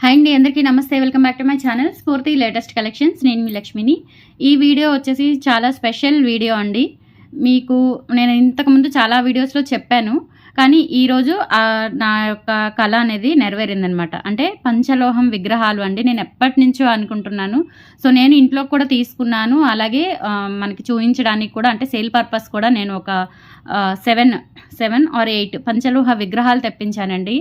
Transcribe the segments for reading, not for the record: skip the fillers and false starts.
Hi అండి, అందరికీ నమస్తే. Welcome back to my channel స్ఫూర్తి లేటెస్ట్ కలెక్షన్స్. నేను మీ లక్ష్మిని. ఈ వీడియో వచ్చేసి చాలా స్పెషల్ వీడియో అండి. మీకు నేను ఇంతకుముందు చాలా వీడియోస్లో చెప్పాను, కానీ ఈరోజు నా యొక్క కళ అనేది నెరవేరిందనమాట. అంటే పంచలోహం విగ్రహాలు అండి. నేను ఎప్పటి నుంచో అనుకుంటున్నాను. సో నేను ఇంట్లో కూడా తీసుకున్నాను, అలాగే మనకి చూపించడానికి కూడా, అంటే సేల్ పర్పస్ కూడా నేను ఒక 7 or 8 పంచలోహ విగ్రహాలు తెప్పించానండి.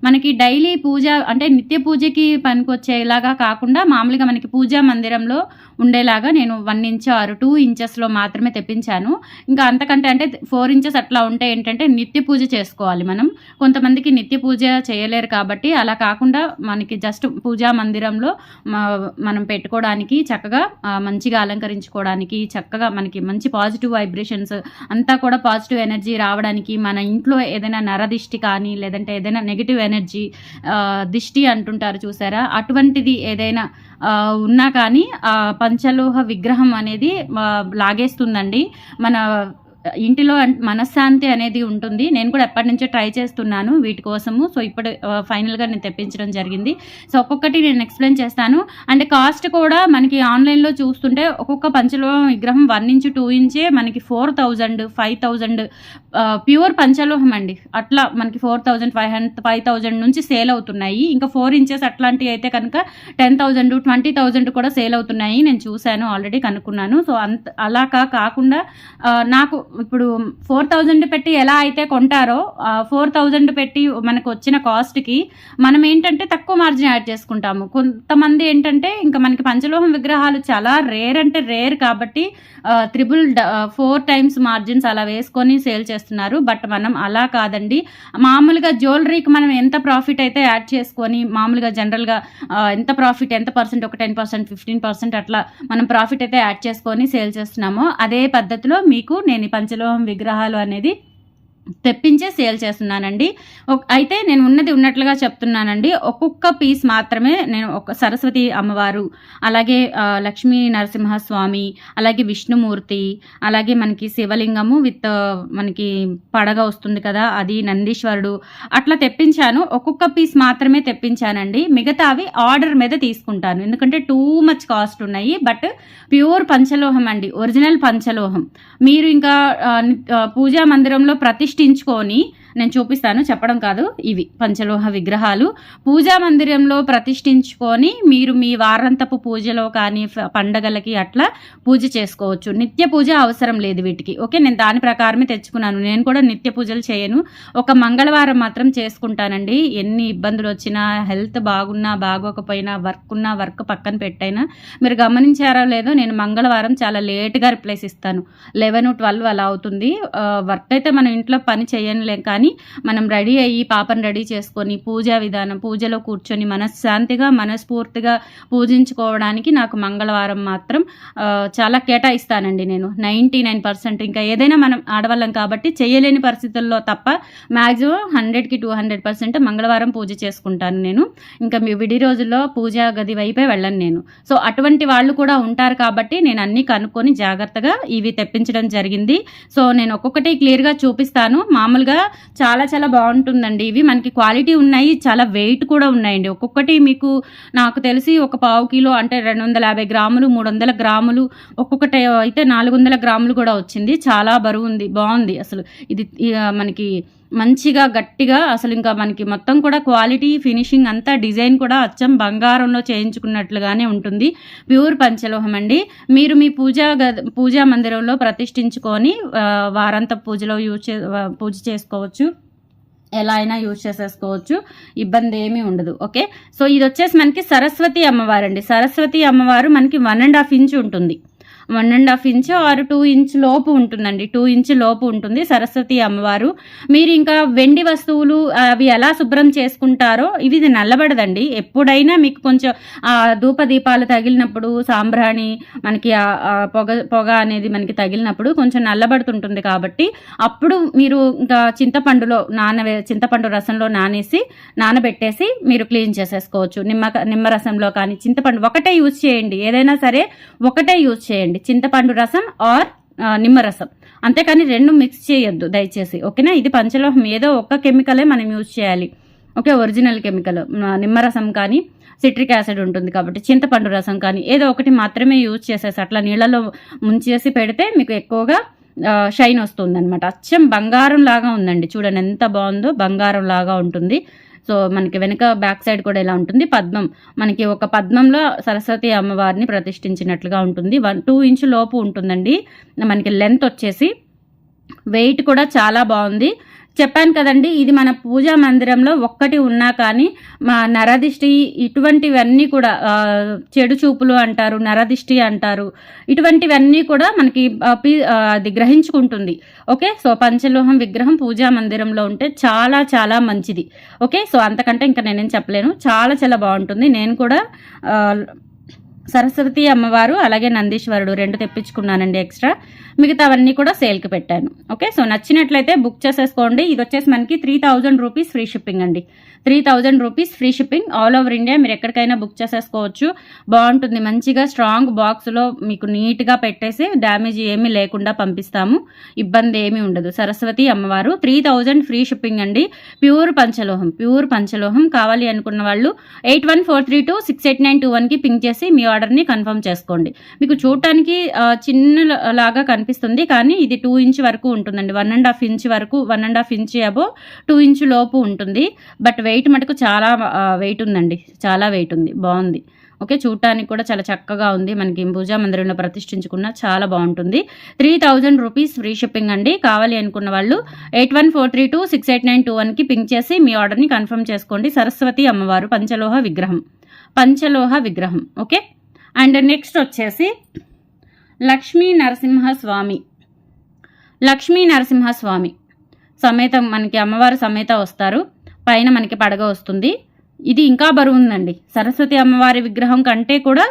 మనకి డైలీ పూజ అంటే నిత్య పూజకి పనికొచ్చేలాగా కాకుండా మామూలుగా మనకి పూజా మందిరంలో ఉండేలాగా నేను 1 ఇంచ్ ఆర్ 2 ఇంచెస్లో మాత్రమే తెప్పించాను. ఇంకా అంతకంటే అంటే 4 ఇంచెస్ అట్లా ఉంటే ఏంటంటే నిత్య పూజ చేసుకోవాలి మనం. కొంతమందికి నిత్య పూజ చేయలేరు కాబట్టి అలా కాకుండా మనకి జస్ట్ పూజా మందిరంలో మనం పెట్టుకోవడానికి, చక్కగా మంచిగా అలంకరించుకోవడానికి, చక్కగా మనకి మంచి పాజిటివ్ వైబ్రేషన్స్ అంతా కూడా పాజిటివ్ ఎనర్జీ రావడానికి, మన ఇంట్లో ఏదైనా నరదిష్టి కానీ లేదంటే ఏదైనా నెగిటివ్ ఎనర్జీ, దిష్టి అంటుంటారు చూసారా, అటువంటిది ఏదైనా ఉన్నా కానీ పంచలోహ విగ్రహం అనేది లాగేస్తుందండి. మన ఇంటిలో మనశ్శాంతి అనేది ఉంటుంది. నేను కూడా ఎప్పటి నుంచో ట్రై చేస్తున్నాను వీటి కోసము. సో ఇప్పుడు ఫైనల్గా నేను తెప్పించడం జరిగింది. సో ఒక్కొక్కటి నేను ఎక్స్ప్లెయిన్ చేస్తాను. అంటే కాస్ట్ కూడా మనకి ఆన్లైన్లో చూస్తుంటే ఒక్కొక్క పంచలోహం విగ్రహం 1 ఇంచ్ 2 ఇంచే మనకి 4,000 5,000 ప్యూర్ పంచలోహం అండి. అట్లా మనకి 4,500 5,000 నుంచి సేల్ అవుతున్నాయి. ఇంకా 4 ఇంచెస్ అట్లాంటివి అయితే కనుక 10,000 20,000 కూడా సేల్ అవుతున్నాయి. నేను చూశాను, ఆల్రెడీ కనుక్కున్నాను. సో అలా కాకుండా నాకు ఇప్పుడు 4,000 పెట్టి ఎలా అయితే కొంటారో 4,000 పెట్టి మనకు వచ్చిన కాస్ట్కి మనం ఏంటంటే తక్కువ మార్జిన్ యాడ్ చేసుకుంటాము. కొంతమంది ఏంటంటే ఇంకా మనకి పంచలోహం విగ్రహాలు చాలా రేర్, అంటే రేర్ కాబట్టి 4 times మార్జిన్స్ అలా వేసుకొని సేల్ చేస్తున్నారు. బట్ మనం అలా కాదండి. మామూలుగా జ్యువెలరీకి మనం ఎంత ప్రాఫిట్ అయితే యాడ్ చేసుకొని మామూలుగా జనరల్గా ఎంత ప్రాఫిట్, ఎంత పర్సెంట్, ఒక 10% 15% అట్లా మనం ప్రాఫిట్ అయితే యాడ్ చేసుకొని సేల్ చేస్తున్నామో అదే పద్ధతిలో మీకు నేను పంచలోహం విగ్రహాలు అనేది తెప్పించే సేల్ చేస్తున్నానండి. అయితే నేను ఉన్నట్లుగా చెప్తున్నానండి. ఒక్కొక్క పీస్ మాత్రమే నేను ఒక సరస్వతి అమ్మవారు, అలాగే లక్ష్మీ నరసింహస్వామి, అలాగే విష్ణుమూర్తి, అలాగే మనకి శివలింగము విత్ మనకి పడగ వస్తుంది కదా, అది నందీశ్వరుడు అట్లా తెప్పించాను. ఒక్కొక్క పీస్ మాత్రమే తెప్పించానండి. మిగతావి ఆర్డర్ మీద తీసుకుంటాను, ఎందుకంటే టూ మచ్ కాస్ట్ ఉన్నాయి. బట్ ప్యూర్ పంచలోహం అండి, ఒరిజినల్ పంచలోహం. మీరు ఇంకా పూజా మందిరంలో ప్రతిష్ఠించుకొని, నేను చూపిస్తాను, చెప్పడం కాదు, ఇవి పంచలోహ విగ్రహాలు పూజా మందిరంలో ప్రతిష్ఠించుకొని మీరు మీ వారాంతపు పూజలో కానీ పండగలకి అట్లా పూజ చేసుకోవచ్చు. నిత్య పూజ అవసరం లేదు వీటికి. ఓకే, నేను దాని ప్రకారమే తెచ్చుకున్నాను. నేను కూడా నిత్య పూజలు చేయను, ఒక మంగళవారం మాత్రం చేసుకుంటానండి. ఎన్ని ఇబ్బందులు వచ్చినా, హెల్త్ బాగున్నా బాగోకపోయినా, వర్క్ పక్కన పెట్టైనా, మీరు గమనించారో లేదో నేను మంగళవారం చాలా లేట్గా రిప్లైస్ ఇస్తాను. 11 12 అలా అవుతుంది. వర్క్ అయితే మనం ఇంట్లో పని చేయలేం, కానీ మనం రెడీ అయ్యి పాపను రెడీ చేసుకొని పూజా విధానం, పూజలో కూర్చొని మనశ్శాంతిగా మనస్ఫూర్తిగా పూజించుకోవడానికి నాకు మంగళవారం మాత్రం చాలా కేటాయిస్తానండి నేను. 99%. ఇంకా ఏదైనా మనం ఆడవాళ్ళం కాబట్టి చేయలేని పరిస్థితుల్లో తప్ప మ్యాక్సిమం 100కి 200% మంగళవారం పూజ చేసుకుంటాను నేను. ఇంకా మీ విడి రోజుల్లో పూజా గది వైపే వెళ్ళను నేను. సో అటువంటి వాళ్ళు కూడా ఉంటారు కాబట్టి నేను అన్నీ కనుక్కొని జాగ్రత్తగా ఇవి తెప్పించడం జరిగింది. సో నేను ఒక్కొక్కటి క్లియర్గా చూపిస్తాను. మామూలుగా చాలా చాలా బాగుంటుందండి. ఇవి మనకి క్వాలిటీ ఉన్నాయి, చాలా వెయిట్ కూడా ఉన్నాయండి. ఒక్కొక్కటి మీకు నాకు తెలిసి ఒక 1/4 కిలో అంటే 250 గ్రాములు 300 గ్రాములు, ఒక్కొక్కటి అయితే 400 గ్రాములు కూడా వచ్చింది. చాలా బరువు ఉంది, బాగుంది అసలు. ఇది మనకి మంచిగా గట్టిగా అసలు ఇంకా మనకి మొత్తం కూడా క్వాలిటీ, ఫినిషింగ్ అంతా, డిజైన్ కూడా అచ్చం బంగారంలో చేయించుకున్నట్లుగానే ఉంటుంది. ప్యూర్ పంచలోహం అండి. మీరు మీ పూజా మందిరంలో ప్రతిష్ఠించుకొని వారాంత పూజలో పూజ చేసుకోవచ్చు, ఎలా అయినా యూజ్ చేసేసుకోవచ్చు, ఇబ్బంది ఏమీ ఉండదు. ఓకే, సో ఇది వచ్చేసి మనకి సరస్వతి అమ్మవారు అండి. సరస్వతి అమ్మవారు మనకి 1.5 ఇంచ్ ఉంటుంది. 1.5 ఇంచ్ ఆర్ 2 ఇంచ్ లోపు ఉంటుందండి. 2 ఇంచ్ లోపు ఉంటుంది సరస్వతి అమ్మవారు. మీరు ఇంకా వెండి వస్తువులు అవి ఎలా శుభ్రం చేసుకుంటారో ఇది నల్లబడదండి. ఎప్పుడైనా మీకు కొంచెం ధూప దీపాలు తగిలినప్పుడు, సాంబ్రాణి మనకి పొగ అనేది మనకి తగిలినప్పుడు కొంచెం నల్లబడుతుంటుంది. కాబట్టి అప్పుడు మీరు ఇంకా చింతపండు రసంలో నానబెట్టేసి మీరు క్లీన్ చేసేసుకోవచ్చు. నిమ్మరసంలో కానీ చింతపండు ఒకటే యూజ్ చేయండి. ఏదైనా సరే ఒకటే యూజ్ చేయండి, చింతపండు రసం ఆర్ నిమ్మరసం. అంతేకాని 2 మిక్స్ చేయొద్దు దయచేసి. ఓకేనా, ఇది పంచలోహం, ఏదో ఒక్క కెమికలే మనం యూజ్ చేయాలి. Okay, original chemical. నిమ్మరసం కానీ సిట్రిక్ యాసిడ్ ఉంటుంది కాబట్టి, చింతపండు రసం కానీ ఏదో ఒకటి మాత్రమే యూజ్ చేసేసి అట్లా నీళ్ళలో ముంచేసి పెడితే మీకు ఎక్కువగా షైన్ వస్తుందన్నమాట. అచ్చం బంగారం లాగా ఉందండి, చూడండి ఎంత బాగుందో, బంగారం లాగా ఉంటుంది. సో మనకి వెనుక బ్యాక్ సైడ్ కూడా ఇలా ఉంటుంది. పద్మం, మనకి ఒక పద్మంలో సరస్వతి అమ్మవారిని ప్రతిష్ఠించినట్లుగా ఉంటుంది. 2 ఇంచ్ లోపు ఉంటుందండి మనకి లెంత్ వచ్చేసి. వెయిట్ కూడా చాలా బాగుంది. చెప్పాను కదండి, ఇది మన పూజా మందిరంలో ఒక్కటి ఉన్నా కానీ మా నరదిష్టి ఇటువంటివన్నీ కూడా, చెడు చూపులు అంటారు, నరదిష్టి అంటారు, ఇటువంటివన్నీ కూడా మనకి అది గ్రహించుకుంటుంది. ఓకే, సో పంచలోహం విగ్రహం పూజా మందిరంలో ఉంటే చాలా చాలా మంచిది. ఓకే, సో అంతకంటే ఇంకా నేనేం చెప్పలేను, చాలా చాలా బాగుంటుంది. నేను కూడా సరస్వతి అమ్మవారు అలాగే నందీశ్వరుడు 2 తెప్పించుకున్నానండి ఎక్స్ట్రా. మిగతావన్నీ కూడా సేల్కి పెట్టాను. ఓకే, సో నచ్చినట్లయితే బుక్ చేసేసుకోండి. ఇది వచ్చేసి మనకి 3000 రూపీస్ ఫ్రీ షిప్పింగ్ అండి. 3000 rupees free shipping all over India. మీరు ఎక్కడికైనా బుక్ చేసేసుకోవచ్చు. బాగుంటుంది, మంచిగా స్ట్రాంగ్ బాక్స్లో మీకు నీట్గా పెట్టేసి డ్యామేజ్ ఏమీ లేకుండా పంపిస్తాము. ఇబ్బంది ఏమీ ఉండదు. సరస్వతి అమ్మవారు 3000 ఫ్రీ షిప్పింగ్ అండి. ప్యూర్ పంచలోహం కావాలి అనుకున్న వాళ్ళు 8143268921కి పింక్ చేసి మీ ఆర్డర్ని కన్ఫర్మ్ చేసుకోండి. మీకు చూడటానికి చిన్నలాగా కనిపిస్తుంది కానీ ఇది 2 ఇంచ్ వరకు ఉంటుందండి. 1.5 ఇంచ్ వరకు, 1.5 ఇంచ్ అబోవ్ 2 ఇంచ్ లోపు ఉంటుంది. బట్ వెయిట్ మటుకు చాలా వెయిట్ ఉందండి, చాలా వెయిట్ ఉంది, బాగుంది. ఓకే, చూడటానికి కూడా చాలా చక్కగా ఉంది. మనకి పూజా మందిరంలో ప్రతిష్ఠించుకున్న చాలా బాగుంటుంది. 3000 రూపీస్ ఫ్రీ షిప్పింగ్ అండి. కావాలి అనుకున్న వాళ్ళు 8143268921కి పింక్ చేసి మీ ఆర్డర్ని కన్ఫర్మ్ చేసుకోండి. సరస్వతి అమ్మవారు పంచలోహ విగ్రహం. ఓకే, అండ్ నెక్స్ట్ వచ్చేసి లక్ష్మీ నరసింహస్వామి సమేతం మనకి అమ్మవారు సమేత వస్తారు. పైన మనకి పడగ వస్తుంది. ఇది ఇంకా బరువు ఉందండి. సరస్వతి అమ్మవారి విగ్రహం కంటే కూడా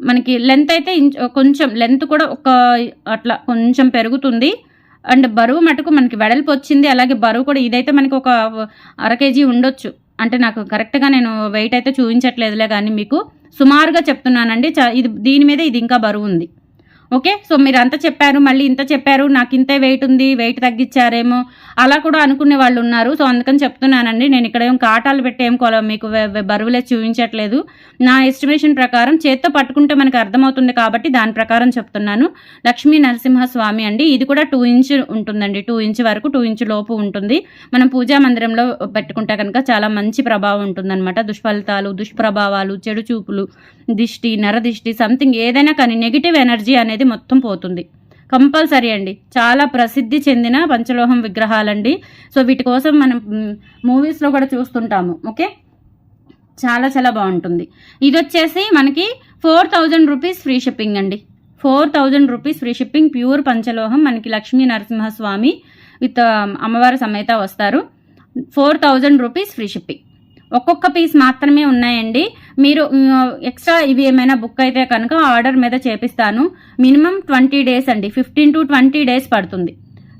మనకి లెంత్ అయితే కొంచెం లెంత్ కూడా అట్లా కొంచెం పెరుగుతుంది. అండ్ బరువు మటుకు మనకి వెడల్పు వచ్చింది. అలాగే బరువు కూడా ఇదైతే మనకి ఒక 1/2 kg ఉండొచ్చు. అంటే నాకు కరెక్ట్గా నేను వెయిట్ అయితే చూపించట్లేదులే కానీ మీకు సుమారుగా చెప్తున్నానండి. దీని మీద ఇది ఇంకా బరువు ఉంది. ఓకే, సో మీరు అంత చెప్పారు, మళ్ళీ ఇంత చెప్పారు, నాకు ఇంతే వెయిట్ ఉంది, వెయిట్ తగ్గించారేమో అలా కూడా అనుకునే వాళ్ళు ఉన్నారు. సో అందుకని చెప్తున్నానండి. నేను ఇక్కడ ఏం కాటాలు పెట్టి ఏం మీకు బరువులే చూపించట్లేదు. నా ఎస్టిమేషన్ ప్రకారం చేత్తో పట్టుకుంటే మనకు అర్థమవుతుంది కాబట్టి దాని ప్రకారం చెప్తున్నాను. లక్ష్మీ నరసింహస్వామి అండి. ఇది కూడా 2 ఇంచ్ ఉంటుందండి. 2 ఇంచ్ వరకు, 2 ఇంచ్ లోపు ఉంటుంది. మనం పూజా మందిరంలో పెట్టుకుంటే కనుక చాలా మంచి ప్రభావం ఉంటుందన్నమాట. దుష్ఫలితాలు, దుష్ప్రభావాలు, చెడు చూపులు, దిష్టి, నరదిష్టి, సంథింగ్ ఏదైనా కానీ నెగిటివ్ ఎనర్జీ అనేది మొత్తం పోతుంది కంపల్సరీ అండి. చాలా ప్రసిద్ధి చెందిన పంచలోహం విగ్రహాలండి. సో వీటి కోసం మనం మూవీస్లో కూడా చూస్తుంటాము. ఓకే, చాలా చాలా బాగుంటుంది. ఇది వచ్చేసి మనకి 4000 రూపీస్ ఫ్రీ షిప్పింగ్ అండి. 4000 రూపీస్ ఫ్రీ షిప్పింగ్. ప్యూర్ పంచలోహం మనకి లక్ష్మీ నరసింహస్వామి విత్ అమ్మవారి సమేత వస్తారు. 4000 రూపీస్ ఫ్రీ షిప్పింగ్. ఒక్కొక్క పీస్ మాత్రమే ఉన్నాయండి. మీరు ఎక్స్ట్రా ఇవి ఏమైనా బుక్ అయితే కనుక ఆర్డర్ మీద చేపిస్తాను. మినిమం 20 డేస్ అండి, 15 to 20 డేస్ పడుతుంది.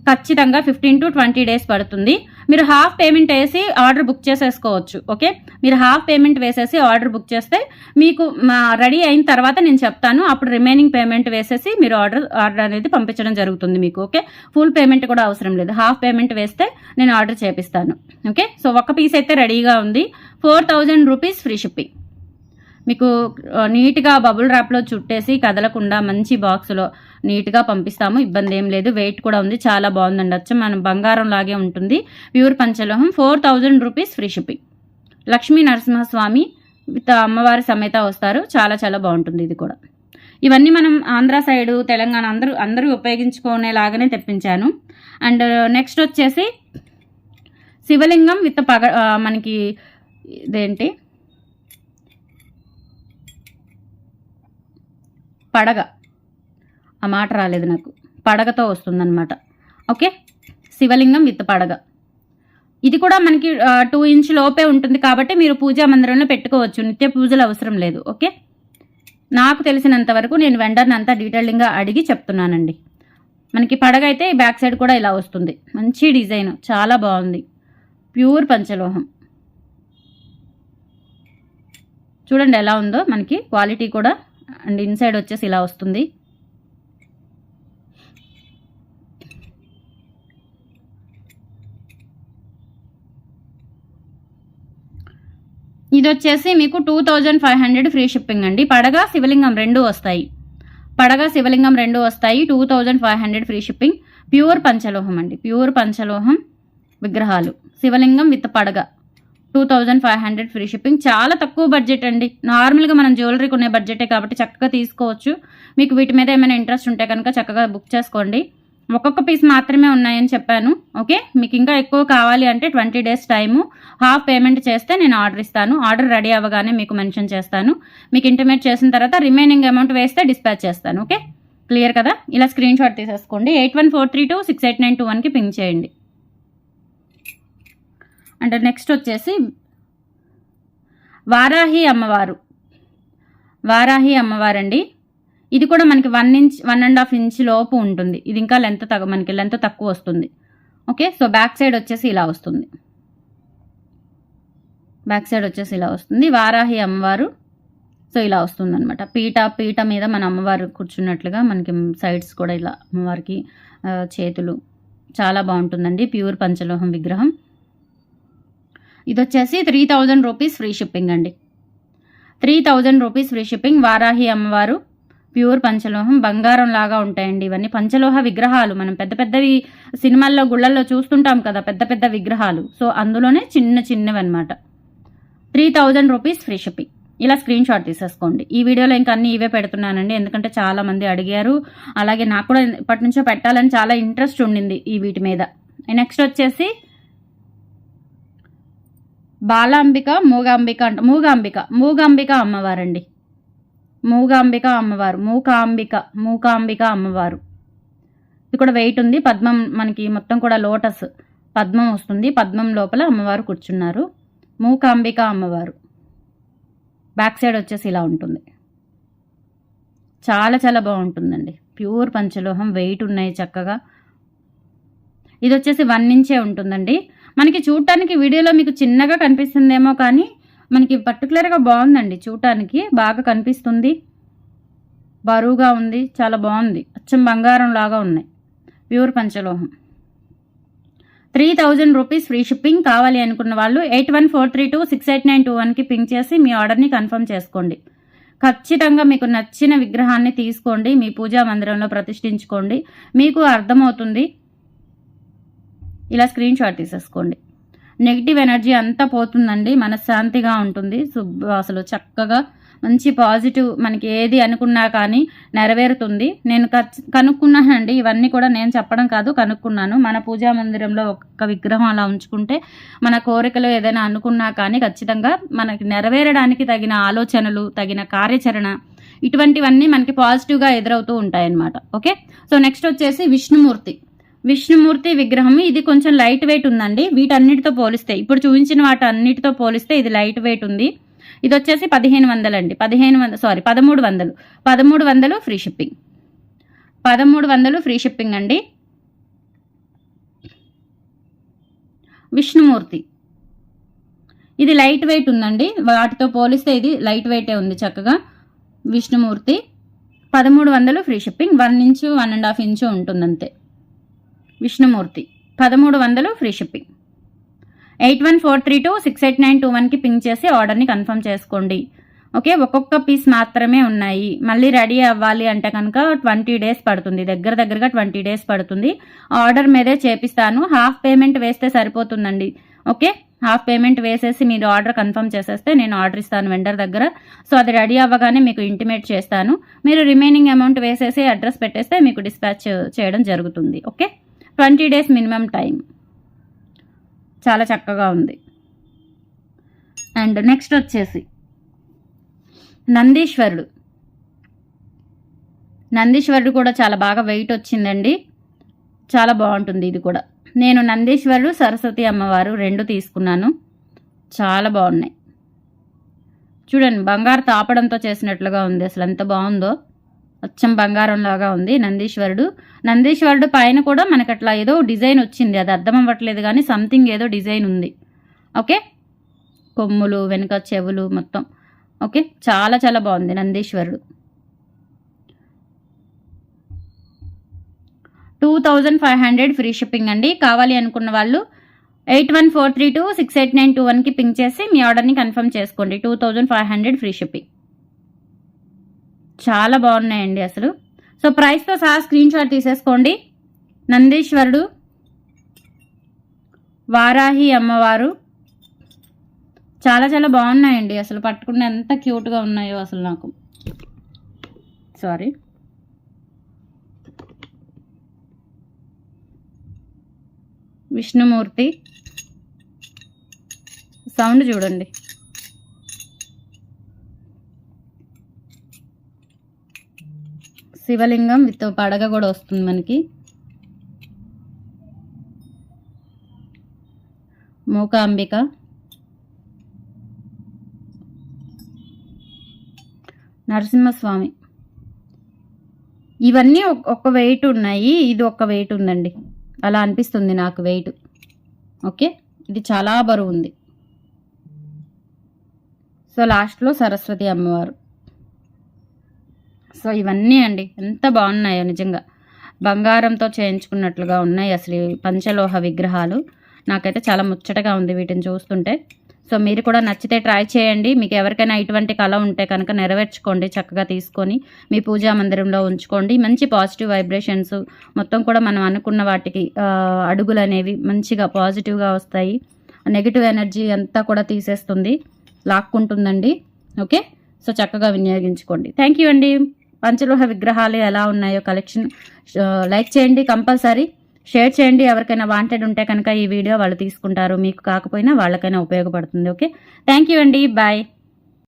ఖచ్చితంగా 15 to 20 డేస్ పడుతుంది. మీరు హాఫ్ పేమెంట్ వేసి ఆర్డర్ బుక్ చేసేసుకోవచ్చు. ఓకే, మీరు హాఫ్ పేమెంట్ వేసేసి ఆర్డర్ బుక్ చేస్తే మీకు రెడీ అయిన తర్వాత నేను చెప్తాను. అప్పుడు రిమైనింగ్ పేమెంట్ వేసేసి మీరు ఆర్డర్ అనేది పంపించడం జరుగుతుంది మీకు. ఓకే, ఫుల్ పేమెంట్ కూడా అవసరం లేదు. హాఫ్ పేమెంట్ వేస్తే నేను ఆర్డర్ చేపిస్తాను. ఓకే, సో ఒక పీస్ అయితే రెడీగా ఉంది. 4000 రూపీస్ ఫ్రీ షిప్పింగ్. మీకు నీట్గా బబుల్ ర్యాప్లో చుట్టేసి కదలకుండా మంచి బాక్స్లో నీట్గా పంపిస్తాము. ఇబ్బంది ఏం లేదు. వెయిట్ కూడా ఉంది, చాలా బాగుందండి. వచ్చి మనం బంగారం లాగే ఉంటుంది. ప్యూర్ పంచలోహం. 4000 rupees free shipping. Lakshmi Narasimhaswamy with అమ్మవారి సమేత వస్తారు. చాలా చాలా బాగుంటుంది ఇది కూడా. ఇవన్నీ మనం ఆంధ్ర సైడు, తెలంగాణ అందరూ ఉపయోగించుకునేలాగానే తెప్పించాను. అండ్ నెక్స్ట్ వచ్చేసి శివలింగం విత్ మనకి ఇదేంటి పడగ, ఆ మాట రాలేదు నాకు, పడగతో వస్తుందన్నమాట. ఓకే, శివలింగం విత్ పడగ. ఇది కూడా మనకి 2 ఇంచ్ లోపే ఉంటుంది కాబట్టి మీరు పూజా మందిరంలో పెట్టుకోవచ్చు. నిత్య పూజలు అవసరం లేదు. ఓకే, నాకు తెలిసినంత వరకు నేను వెండర్ని అంతా డీటెయిలింగ్గా అడిగి చెప్తున్నానండి. మనకి పడగ అయితే బ్యాక్ సైడ్ కూడా ఇలా వస్తుంది. మంచి డిజైన్, చాలా బాగుంది. ప్యూర్ పంచలోహం. చూడండి ఎలా ఉందో మనకి క్వాలిటీ కూడా. అండ్ ఇన్సైడ్ వచ్చేసి ఇలా వస్తుంది. ఇది వచ్చేసి మీకు 2500 ఫ్రీ షిప్పింగ్ అండి. పడగ శివలింగం రెండు వస్తాయి. 2500 ఫ్రీ షిప్పింగ్. ప్యూర్ పంచలోహం అండి, ప్యూర్ పంచలోహం విగ్రహాలు, శివలింగం విత్ పడగ. 2500 ఫ్రీ షిప్పింగ్. చాలా తక్కువ బడ్జెట్ అండి. నార్మల్గా మనం జ్యువెలరీ కొనే బడ్జెటే కాబట్టి చక్కగా తీసుకోవచ్చు. మీకు వీటి మీద ఏమైనా ఇంట్రెస్ట్ ఉంటే కనుక చక్కగా బుక్ చేసుకోండి. ఒక్కొక్క పీస్ మాత్రమే ఉన్నాయని చెప్పాను. ఓకే, మీకు ఇంకా ఎక్కువ కావాలి అంటే 20 days టైము, హాఫ్ పేమెంట్ చేస్తే నేను ఆర్డర్ ఇస్తాను. ఆర్డర్ రెడీ అవ్వగానే మీకు మెన్షన్ చేస్తాను. మీకు ఇంటిమేట్ చేసిన తర్వాత రిమైనింగ్ అమౌంట్ వేస్తే డిస్పాచ్ చేస్తాను. ఓకే, క్లియర్ కదా? ఇలా స్క్రీన్ షాట్ తీసేసుకోండి. 8143268921కి పింక్ చేయండి. అండ్ నెక్స్ట్ వచ్చేసి వారాహి అమ్మవారండి. ఇది కూడా మనకి 1.5 ఇంచ్ లోపు ఉంటుంది. ఇది ఇంకా మనకి లెంత్ తక్కువ వస్తుంది. ఓకే, సో బ్యాక్ సైడ్ వచ్చేసి ఇలా వస్తుంది. వారాహి అమ్మవారు. సో ఇలా వస్తుంది అనమాట. పీట మీద మన అమ్మవారు కూర్చున్నట్లుగా మనకి సైడ్స్ కూడా ఇలా అమ్మవారికి చేతులు. చాలా బాగుంటుందండి. ప్యూర్ పంచలోహం విగ్రహం. ఇది వచ్చేసి 3000 రూపీస్ ఫ్రీ షిప్పింగ్ అండి. 3000 రూపీస్ ఫ్రీ షిప్పింగ్. వారాహి అమ్మవారు, ప్యూర్ పంచలోహం, బంగారం లాగా ఉంటాయండి ఇవన్నీ. పంచలోహ విగ్రహాలు మనం పెద్ద పెద్దవి సినిమాల్లో గుళ్ళల్లో చూస్తుంటాం కదా, పెద్ద పెద్ద విగ్రహాలు. సో అందులోనే చిన్నవి అనమాట. 3000 రూపీస్ ఫ్రీ షిప్పింగ్. ఇలా స్క్రీన్ షాట్ తీసేసుకోండి. ఈ వీడియోలో ఇంకా అన్ని ఇవే పెడుతున్నానండి, ఎందుకంటే చాలా మంది అడిగారు. అలాగే నాకు కూడా ఇప్పటి నుంచో పెట్టాలని చాలా ఇంట్రెస్ట్ ఉండింది ఈ వీటి మీద. నెక్స్ట్ వచ్చేసి బాలాంబిక, మూగాంబిక అమ్మవారండి. మూకాంబిక అమ్మవారు. ఇది కూడా వెయిట్ ఉంది. పద్మం మనకి మొత్తం కూడా లోటస్ పద్మం వస్తుంది. పద్మం లోపల అమ్మవారు కూర్చున్నారు. మూకాంబిక అమ్మవారు. బ్యాక్ సైడ్ వచ్చేసి ఇలా ఉంటుంది. చాలా చాలా బాగుంటుందండి. ప్యూర్ పంచలోహం, వెయిట్ ఉన్నాయి చక్కగా. ఇది వచ్చేసి 1 ఇంచే ఉంటుందండి. మనకి చూడటానికి వీడియోలో మీకు చిన్నగా కనిపిస్తుందేమో, కానీ మనకి పర్టికులర్గా బాగుందండి. చూడటానికి బాగా కనిపిస్తుంది, బరువుగా ఉంది, చాలా బాగుంది. అచ్చం బంగారం లాగా ఉన్నాయి. ప్యూర్ పంచలోహం. 3000 rupees free shipping. కావాలి అనుకున్న వాళ్ళు 8143268921కి పింక్ చేసి మీ ఆర్డర్ని కన్ఫర్మ్ చేసుకోండి. ఖచ్చితంగా మీకు నచ్చిన విగ్రహాన్ని తీసుకోండి, మీ పూజా మందిరంలో ప్రతిష్ఠించుకోండి, మీకు అర్థమవుతుంది. ఇలా స్క్రీన్ షాట్ తీసేసుకోండి. నెగిటివ్ ఎనర్జీ అంతా పోతుందండి, మనశ్శాంతిగా ఉంటుంది. అసలు చక్కగా మంచి పాజిటివ్, మనకి ఏది అనుకున్నా కానీ నెరవేరుతుంది. నేను కనుక్కున్నానండి, ఇవన్నీ కూడా నేను చెప్పడం కాదు, కనుక్కున్నాను. మన పూజా మందిరంలో ఒక్క విగ్రహం అలా ఉంచుకుంటే మన కోరికలు ఏదైనా అనుకున్నా కానీ ఖచ్చితంగా మనకి నెరవేరడానికి తగిన ఆలోచనలు, తగిన కార్యాచరణ, ఇటువంటివన్నీ మనకి పాజిటివ్గా ఎదురవుతూ ఉంటాయన్నమాట. ఓకే, సో నెక్స్ట్ వచ్చేసి విష్ణుమూర్తి విగ్రహం. ఇది కొంచెం లైట్ వెయిట్ ఉందండి. వీటన్నిటితో పోలిస్తే, ఇప్పుడు చూపించిన వాటి అన్నిటితో పోలిస్తే ఇది లైట్ వెయిట్ ఉంది. ఇది వచ్చేసి 1500 అండి. 1300 ఫ్రీ షిప్పింగ్. 1300 ఫ్రీ షిప్పింగ్ అండి. విష్ణుమూర్తి ఇది లైట్ వెయిట్ ఉందండి. వాటితో పోలిస్తే ఇది లైట్ వెయిటే ఉంది చక్కగా. Vishnumurthy 1300 free shipping. 1 inch 1.5 inch ఉంటుందంతే. Vishnumurthy 1300 free shipping. 8143268921కి పింక్ చేసి ఆర్డర్ని కన్ఫర్మ్ చేసుకోండి. ఓకే, ఒక్కొక్క పీస్ మాత్రమే ఉన్నాయి. మళ్ళీ రెడీ అవ్వాలి అంటే కనుక 20 days పడుతుంది. దగ్గరగా 20 days పడుతుంది. ఆర్డర్ మీదే చేపిస్తాను. హాఫ్ పేమెంట్ వేస్తే సరిపోతుందండి. ఓకే, హాఫ్ పేమెంట్ వేసేసి మీరు ఆర్డర్ కన్ఫర్మ్ చేసేస్తే నేను ఆర్డర్ ఇస్తాను వెండర్ దగ్గర. సో అది రెడీ అవ్వగానే మీకు ఇంటిమేట్ చేస్తాను. మీరు రిమైనింగ్ అమౌంట్ వేసేసి అడ్రస్ పెట్టేస్తే మీకు డిస్పాచ్ చేయడం జరుగుతుంది. Okay, 20 days minimum time. చాలా చక్కగా ఉంది. అండ్ నెక్స్ట్ వచ్చేసి నందీశ్వరుడు కూడా చాలా బాగా వెయిట్ వచ్చిందండి. చాలా బాగుంటుంది ఇది కూడా. నేను నందీశ్వరుడు, సరస్వతి అమ్మవారు 2 తీసుకున్నాను. చాలా బాగున్నాయి. చూడండి, బంగారు తాపడంతో చేసినట్లుగా ఉంది. అసలు ఎంత బాగుందో, అచ్చం బంగారం లాగా ఉంది నందీశ్వరుడు పైన కూడా మనకు అట్లా ఏదో డిజైన్ వచ్చింది. అది అర్థం అవ్వట్లేదు కానీ సంథింగ్ ఏదో డిజైన్ ఉంది. ఓకే, కొమ్ములు, వెనుక చెవులు మొత్తం. ఓకే, చాలా చాలా బాగుంది నందీశ్వరుడు. 2500 ఫ్రీ షిప్పింగ్ అండి. కావాలి అనుకున్న వాళ్ళు 8143268921కి పింక్ చేసి మీ ఆర్డర్ని కన్ఫర్మ్ చేసుకోండి. 2500 ఫ్రీ షిప్పింగ్. చాలా బాగున్నాయండి అసలు. సో ప్రైస్తో సహా స్క్రీన్ షాట్ తీసేసుకోండి. నందీశ్వరుడు, వారాహి అమ్మవారు చాలా చాలా బాగున్నాయండి అసలు. పట్టుకున్న ఎంత క్యూట్గా ఉన్నాయో అసలు నాకు. సారీ, విష్ణుమూర్తి సౌండ్ చూడండి. శివలింగం విత్ పడగ కూడా వస్తుంది మనకి. మూకాంబిక, నరసింహస్వామి. ఇవన్నీ ఒక వెయిట్ ఉన్నాయి, ఇది ఒక వెయిట్ ఉందండి. అలా అనిపిస్తుంది నాకు వెయిట్. ఓకే, ఇది చాలా బరువు ఉంది. సో లాస్ట్లో సరస్వతి అమ్మవారు. సో ఇవన్నీ అండి ఎంత బాగున్నాయో నిజంగా. బంగారంతో చేయించుకున్నట్లుగా ఉన్నాయి అసలు ఈ పంచలోహ విగ్రహాలు. నాకైతే చాలా ముచ్చటగా ఉంది వీటిని చూస్తుంటే. సో మీరు కూడా నచ్చితే ట్రై చేయండి. మీకు ఎవరికైనా ఇటువంటి కళ ఉంటే కనుక నెరవేర్చుకోండి. చక్కగా తీసుకొని మీ పూజా మందిరంలో ఉంచుకోండి. మంచి పాజిటివ్ వైబ్రేషన్స్ మొత్తం కూడా మనం అనుకున్న వాటికి అడుగులు అనేవి మంచిగా పాజిటివ్గా వస్తాయి. నెగిటివ్ ఎనర్జీ అంతా కూడా తీసేస్తుంది, లాక్కుంటుందండి. ఓకే, సో చక్కగా వినియోగించుకోండి. థ్యాంక్ యూ అండి. పంచలోహ విగ్రహాలు ఎలా ఉన్నాయో కలెక్షన్ లైక్ చేయండి, కంపల్సరీ షేర్ చేయండి. ఎవరికైనా వాంటెడ్ ఉంటే కనుక ఈ వీడియో వాళ్ళు తీసుకుంటారు. మీకు కాకపోయినా వాళ్ళకైనా ఉపయోగపడుతుంది. ఓకే, థ్యాంక్ యూ అండి. బాయ్.